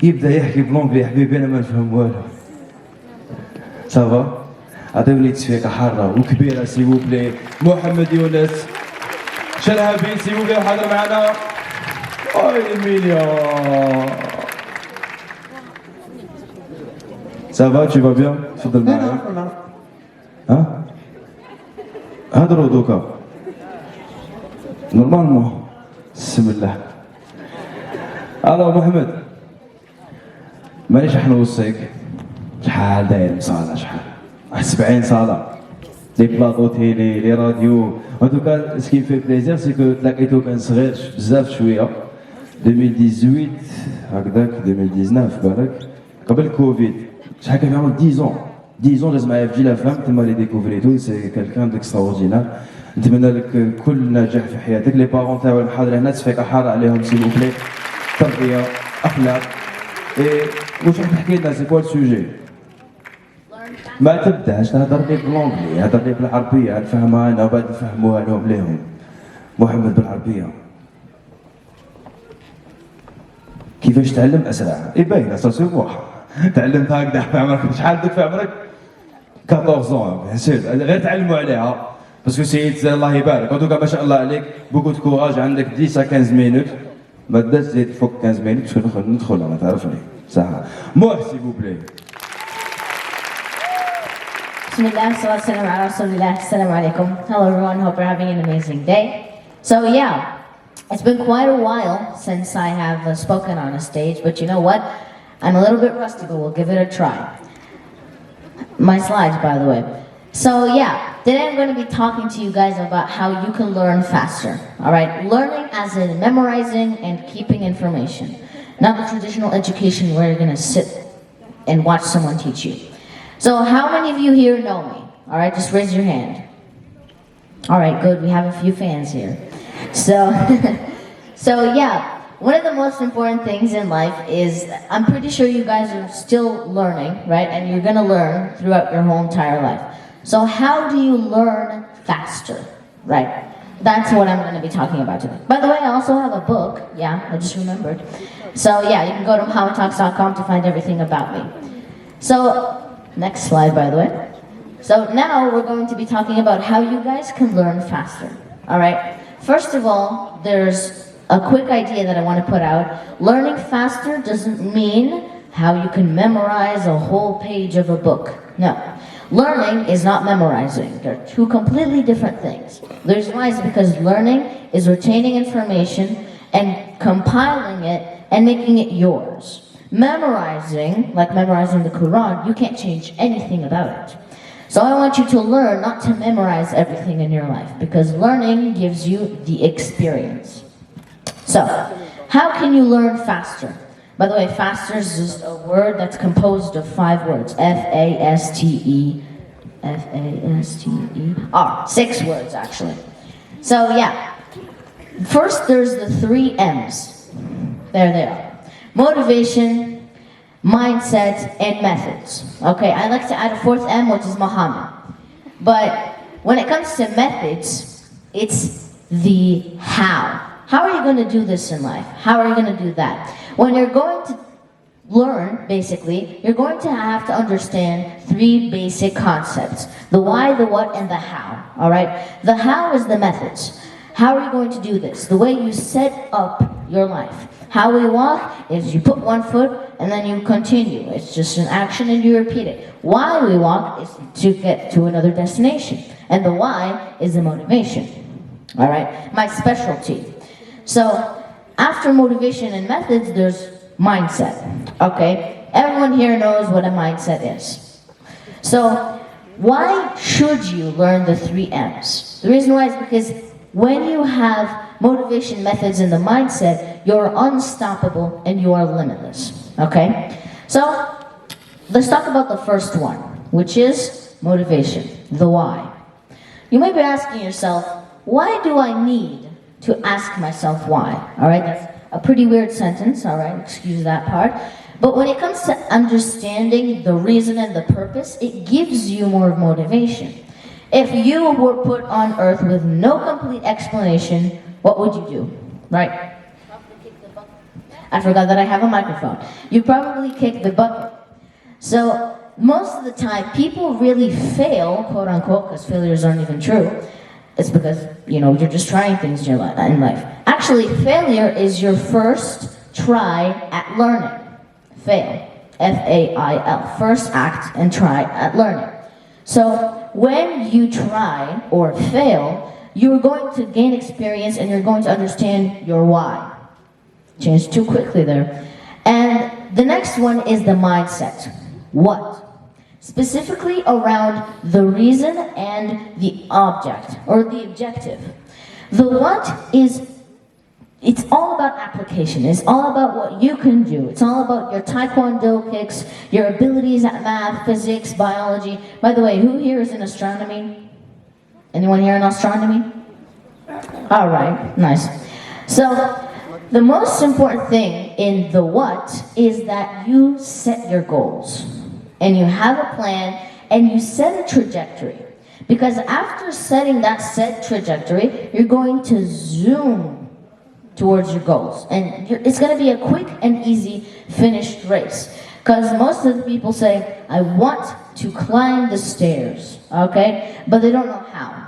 كيبدا يحكي بلونجلي يا حبيبي انا ما نفهم والو. صافا عطيو لي تصفيقه حاره وكبيره سي بلي. محمد يونس شلهبي سي بلي حاضر معنا. اوي ميليون صافا tu vas bien تفضل معايا. ها هضروا دوكا نورمالمون. بسم الله. الو محمد مانيش راح نوصيك. شحال داير صاله شحال 70 صاله لي بلاطو تيلي لي راديو. ان توكا سكي في بليزير سي كو تلاقيتو كان صغير بزاف شويه 2018 هكذاك 2019 بالك قبل كوفيد. شحال كان عمرك 10 ans لازم معايا في جيل فهم تما لي ديكوفريتو سي كالكان ديكستراوردينار. نتمنى لك كل نجاح في حياتك. لي بارون تاعو الحاضرين هنا تصفيقه حاره عليهم سي بلي. تربيه اخلاق. اي واش راح تحكي لنا سي كوا السوجي؟ ما تبداش تهضر لي بالونجلي هضر لي بالعربيه نفهمها انا وبعد نفهموها لهم ليهم. محمد بالعربيه كيفاش تعلم اسرع؟ اي باينه سا سو فوا. تعلمت هكذا في عمرك شحال دوك في عمرك؟ 14 بيان سور غير تعلموا عليها باسكو سيد الله يبارك. ان توكا ما شاء الله عليك بوكو دو كوراج. عندك 10 à 15 minutes ما تبداش تزيد فوق 15 minutes باش ندخل انا تعرفني صح. موح سي بو بلي. بسم الله والصلاة والسلام على رسول الله. السلام عليكم. Hello everyone, hope you're having an amazing day. So yeah, it's been quite a while since I have spoken on a stage, but you know what? I'm a little bit rusty, but we'll give it a try. My slides, by the way. So yeah, today I'm going to be talking to you guys about how you can learn faster. All right, learning as in memorizing and keeping information, not the traditional education where you're going to sit and watch someone teach you. So how many of you here know me? All right, just raise your hand. All right, good. We have a few fans here. So yeah, one of the most important things in life is I'm pretty sure you guys are still learning, right? And you're going to learn throughout your whole entire life. So how do you learn faster, right? That's what I'm going to be talking about today. By the way, I also have a book. Yeah, I just remembered. So yeah, you can go to MohamedTalks.com to find everything about me. So next slide, by the way. So now we're going to be talking about how you guys can learn faster. All right. First of all, there's a quick idea that I want to put out. Learning faster doesn't mean how you can memorize a whole page of a book. No. Learning is not memorizing. They're two completely different things. The reason why is because learning is retaining information and compiling it and making it yours. Memorizing, like memorizing the Quran, you can't change anything about it. So I want you to learn not to memorize everything in your life, because learning gives you the experience. So, how can you learn faster? By the way, faster is just a word that's composed of 5 words. F-A-S-T-E, F-A-S-T-E, 6 words actually. So yeah, first there's the 3 M's. There they are. Motivation, mindset, and methods. Okay, I like to add a 4th M, which is Mohammed. But when it comes to methods, it's the how. How are you going to do this in life? How are you going to do that? When you're going to learn, basically, you're going to have to understand 3 basic concepts. The why, the what, and the how. All right? The how is the methods. How are you going to do this? The way you set up your life. How we walk is you put 1 foot and then you continue. It's just an action and you repeat it. Why we walk is to get to another destination. And the why is the motivation. All right? My specialty. So, after motivation and methods, there's mindset. Okay? Everyone here knows what a mindset is. So, why should you learn the 3 M's? The reason why is because when you have motivation, methods, and the mindset, you're unstoppable and you are limitless. Okay? So, let's talk about the first one, which is motivation, the why. You might be asking yourself, why do I need to ask myself why? All right, that's a pretty weird sentence, all right, excuse that part. But when it comes to understanding the reason and the purpose, it gives you more motivation. If you were put on earth with no complete explanation, what would you do, right? I forgot that I have a microphone. You probably kicked the bucket. So most of the time, people really fail, quote unquote, because failures aren't even true. It's because, you're just trying things in life. Actually, failure is your first try at learning. Fail. F-A-I-L. First act and try at learning. So when you try or fail, you're going to gain experience and you're going to understand your why. Changed too quickly there. And the next one is the mindset. What? Specifically around the reason and the object, or the objective. The what is, it's all about application. It's all about what you can do. It's all about your taekwondo kicks, your abilities at math, physics, biology. By the way, who here is in astronomy? Anyone here in astronomy? All right, nice. So, the most important thing in the what is that you set your goals. And you have a plan, and you set a trajectory. Because after setting that set trajectory, you're going to zoom towards your goals. And it's going to be a quick and easy finished race. Because most of the people say, I want to climb the stairs, okay? But they don't know how.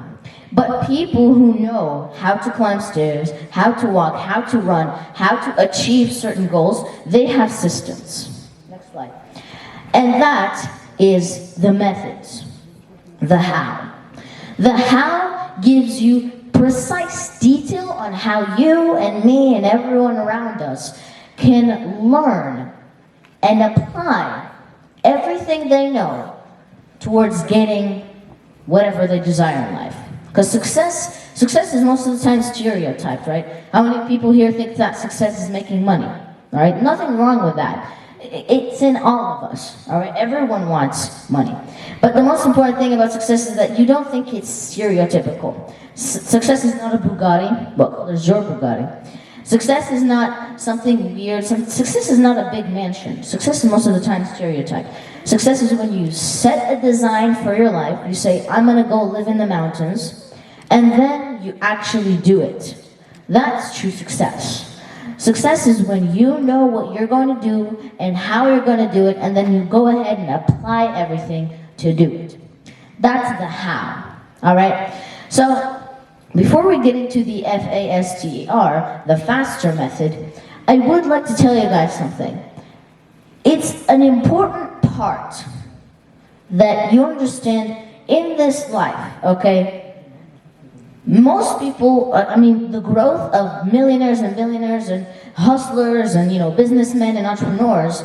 But people who know how to climb stairs, how to walk, how to run, how to achieve certain goals, they have systems. Next slide. And that is the methods, the how. The how gives you precise detail on how you and me and everyone around us can learn and apply everything they know towards getting whatever they desire in life. Because success is most of the time stereotyped, right? How many people here think that success is making money? All right, nothing wrong with that. It's in all of us, all right? Everyone wants money. But the most important thing about success is that you don't think it's stereotypical. Success is not a Bugatti. Well, there's your Bugatti. Success is not something weird. Success is not a big mansion. Success is most of the time stereotyped. Success is when you set a design for your life. You say, I'm going to go live in the mountains. And then you actually do it. That's true success. Success is when you know what you're going to do and how you're going to do it, and then you go ahead and apply everything to do it. That's the how, all right? So, before we get into the FASTER, the FASTER method, I would like to tell you guys something. It's an important part that you understand in this life, okay? Most people, the growth of millionaires and billionaires and hustlers and, businessmen and entrepreneurs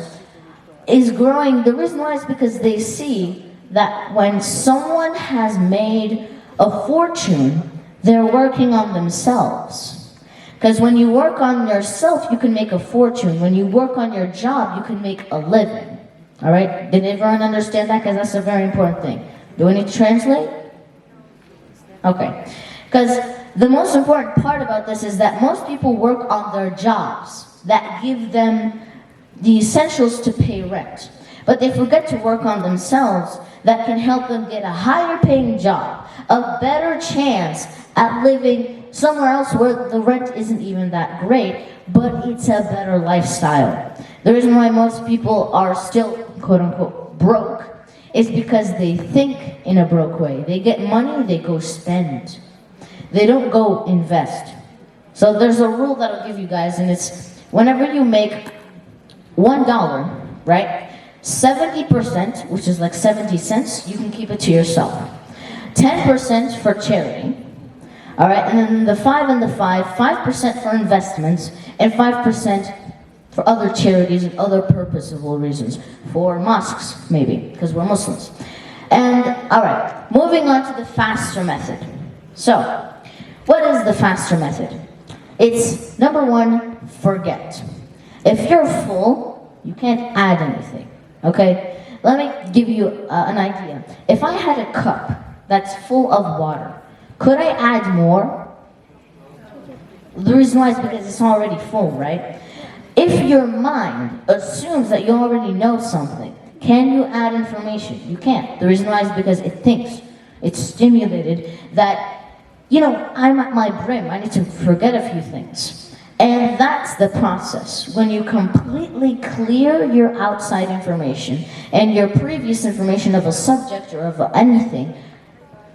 is growing. The reason why is because they see that when someone has made a fortune, they're working on themselves. Because when you work on yourself, you can make a fortune. When you work on your job, you can make a living. All right? Did everyone understand that? Because that's a very important thing. Do we need to translate? Okay. Because the most important part about this is that most people work on their jobs that give them the essentials to pay rent. But they forget to work on themselves that can help them get a higher paying job, a better chance at living somewhere else where the rent isn't even that great, but it's a better lifestyle. The reason why most people are still, quote unquote, broke is because they think in a broke way. They get money, they go spend. They don't go invest. So there's a rule that I'll give you guys, and it's whenever you make $1, right? 70%, which is like 70 cents, you can keep it to yourself. 10% for charity. All right, and then the 5 and the 5% for investments, and 5% for other charities and other purposeful reasons. For mosques, maybe, because we're Muslims. And, all right, moving on to the FASTER method. So, what is the FASTER method? It's, number one, forget. If you're full, you can't add anything, okay? Let me give you an idea. If I had a cup that's full of water, could I add more? The reason why is because it's already full, right? If your mind assumes that you already know something, can you add information? You can't. The reason why is because it thinks. It's stimulated that, I'm at my brim. I need to forget a few things. And that's the process. When you completely clear your outside information and your previous information of a subject or of anything,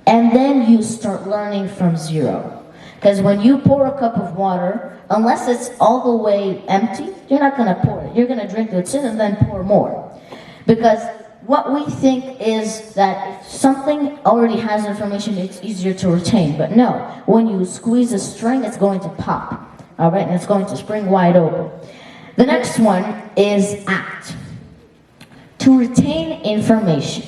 and then you start learning from zero. Because when you pour a cup of water, unless it's all the way empty, you're not going to pour it. You're going to drink what's in and then pour more. Because what we think is that if something already has information, it's easier to retain. But no, when you squeeze a string, it's going to pop. All right, and it's going to spring wide open. The next one is act. To retain information,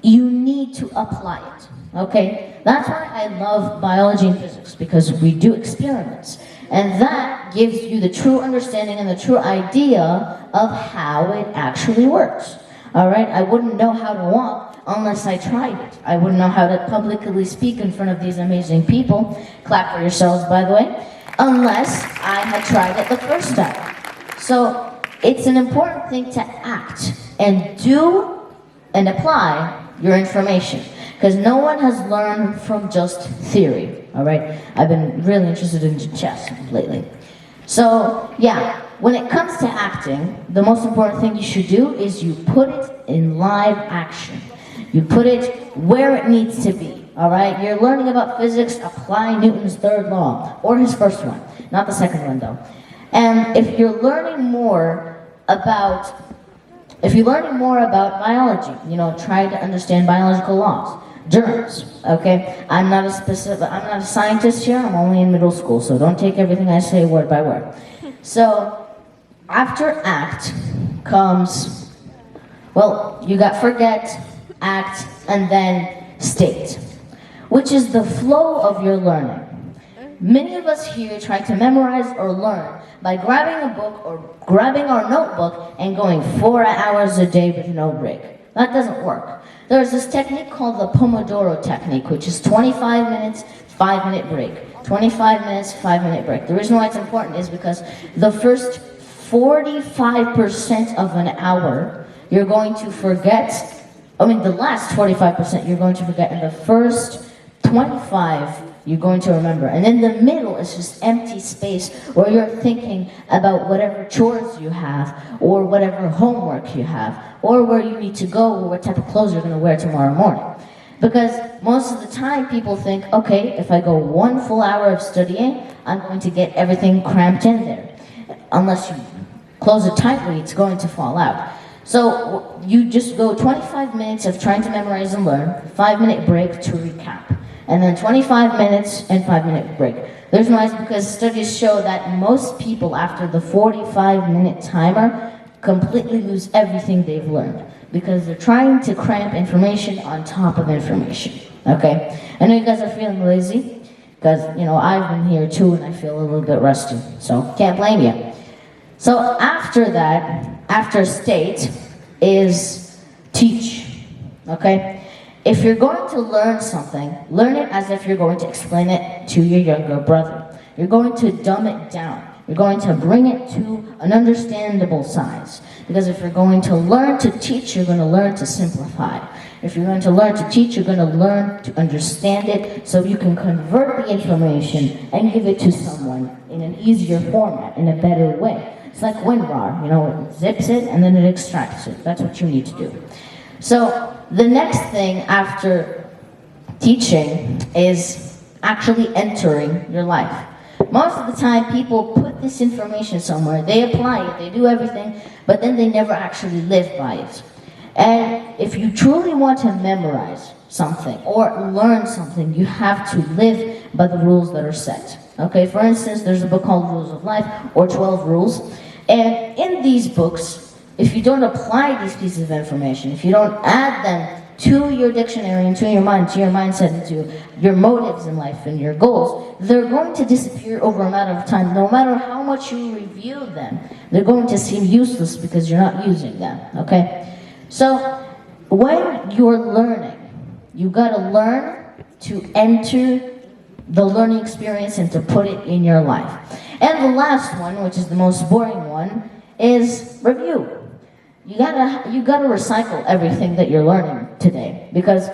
you need to apply it, okay? That's why I love biology and physics, because we do experiments. And that gives you the true understanding and the true idea of how it actually works. All right, I wouldn't know how to walk unless I tried it. I wouldn't know how to publicly speak in front of these amazing people. Clap for yourselves, by the way. Unless I had tried it the first time. So it's an important thing to act and do and apply your information. Because no one has learned from just theory, all right? I've been really interested in chess lately. So, yeah, when it comes to acting, the most important thing you should do is you put it in live action. You put it where it needs to be, all right? You're learning about physics, apply Newton's third law, or his first one, not the second one though. And if you're learning more about biology, you know, try to understand biological laws. Germs, okay? I'm not a scientist here, I'm only in middle school, so don't take everything I say word by word. So, after act comes, well, you got forget, act, and then state, which is the flow of your learning. Many of us here try to memorize or learn by grabbing a book or grabbing our notebook and going 4 hours a day with no break. That doesn't work. There's this technique called the Pomodoro technique, which is 25 minutes, 5-minute break. 25 minutes, 5-minute break. The reason why it's important is because the first 45% of an hour, you're going to forget. The last 45% you're going to forget, and the first 25 you're going to remember. And in the middle is just empty space where you're thinking about whatever chores you have, or whatever homework you have, or where you need to go, or what type of clothes you're going to wear tomorrow morning. Because most of the time people think, okay, if I go 1 full hour of studying, I'm going to get everything cramped in there. Unless you close it tightly, it's going to fall out. So you just go 25 minutes of trying to memorize and learn, 5-minute break to recap. And then 25 minutes and 5-minute break. The reason why is because studies show that most people after the 45-minute timer completely lose everything they've learned because they're trying to cramp information on top of information, okay? I know you guys are feeling lazy because, I've been here too and I feel a little bit rusty, so can't blame you. So after that, after state is teach, okay? If you're going to learn something, learn it as if you're going to explain it to your younger brother. You're going to dumb it down. You're going to bring it to an understandable size. Because if you're going to learn to teach, you're going to learn to simplify. If you're going to learn to teach, you're going to learn to understand it so you can convert the information and give it to someone in an easier format, in a better way. It's like WinRAR, it zips it and then it extracts it. That's what you need to do. So the next thing after teaching is actually entering your life. Most of the time people put this information somewhere, they apply it, they do everything, but then they never actually live by it. And if you truly want to memorize something or learn something, you have to live by the rules that are set. Okay, for instance, there's a book called Rules of Life, or 12 Rules. And in these books, if you don't apply these pieces of information, if you don't add them to your dictionary and to your mind, to your mindset, and to your motives in life and your goals, they're going to disappear over a matter of time. No matter how much you review them, they're going to seem useless because you're not using them, okay? So when you're learning, you gotta learn to enter the learning experience and to put it in your life. And the last one, which is the most boring one, is review. You gotta recycle everything that you're learning today, because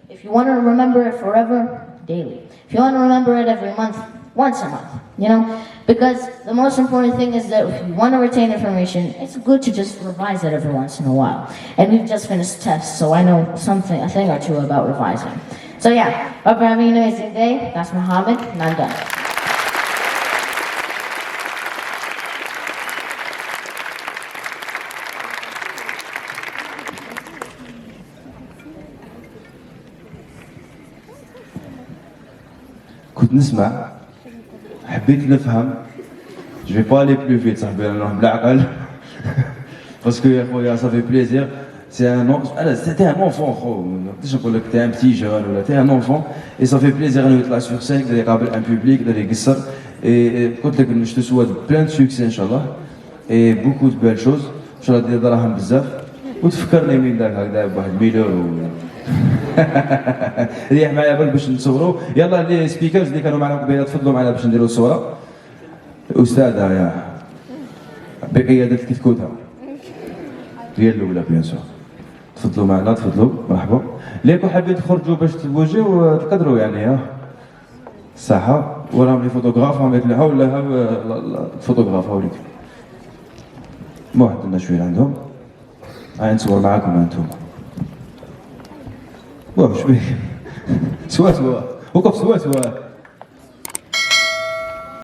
if you want to remember it forever, daily. If you want to remember it every month, once a month, you know? Because the most important thing is that if you want to retain information, it's good to just revise it every once in a while. And we've just finished tests, so I know a thing or two about revising. So yeah, hope you're having an amazing day. That's Mohammed, and I'm done. كنت نسمع حبيت نفهم جو في با لي بلو فيت صاحبي انا نروح بالعقل باسكو يا خويا صافي بليزير سي ان سيتي ان اونفون خو ما نقدرش نقول لك تي ان بتي جون ولا تي ان اونفون اي صافي بليزير انه يطلع سور سين يقدر يقابل ان بوبليك يقدر يقصر اي قلت لك جو تو سوات بلان دو سوكسي ان شاء الله اي بوكو دو بال شوز ان شاء الله دير دراهم بزاف وتفكرني من داك هكذا بواحد 1000 يورو ريح معايا برك باش نصوروا يلا لي سبيكرز اللي كانوا معنا قبيله تفضلوا معنا باش نديروا الصوره الاستاذه يا بقياده الكتكوته هي الاولى بيان سور تفضلوا معنا تفضلوا مرحبا ليكو حابين تخرجوا باش تبوجيو تقدروا يعني ها الصحه وراهم لي فوتوغراف راهم يطلعوا ولا الفوتوغراف هاوليك واحد لنا شويه عندهم هاي نصور معاكم انتم واه شبيه سوا وقف سوا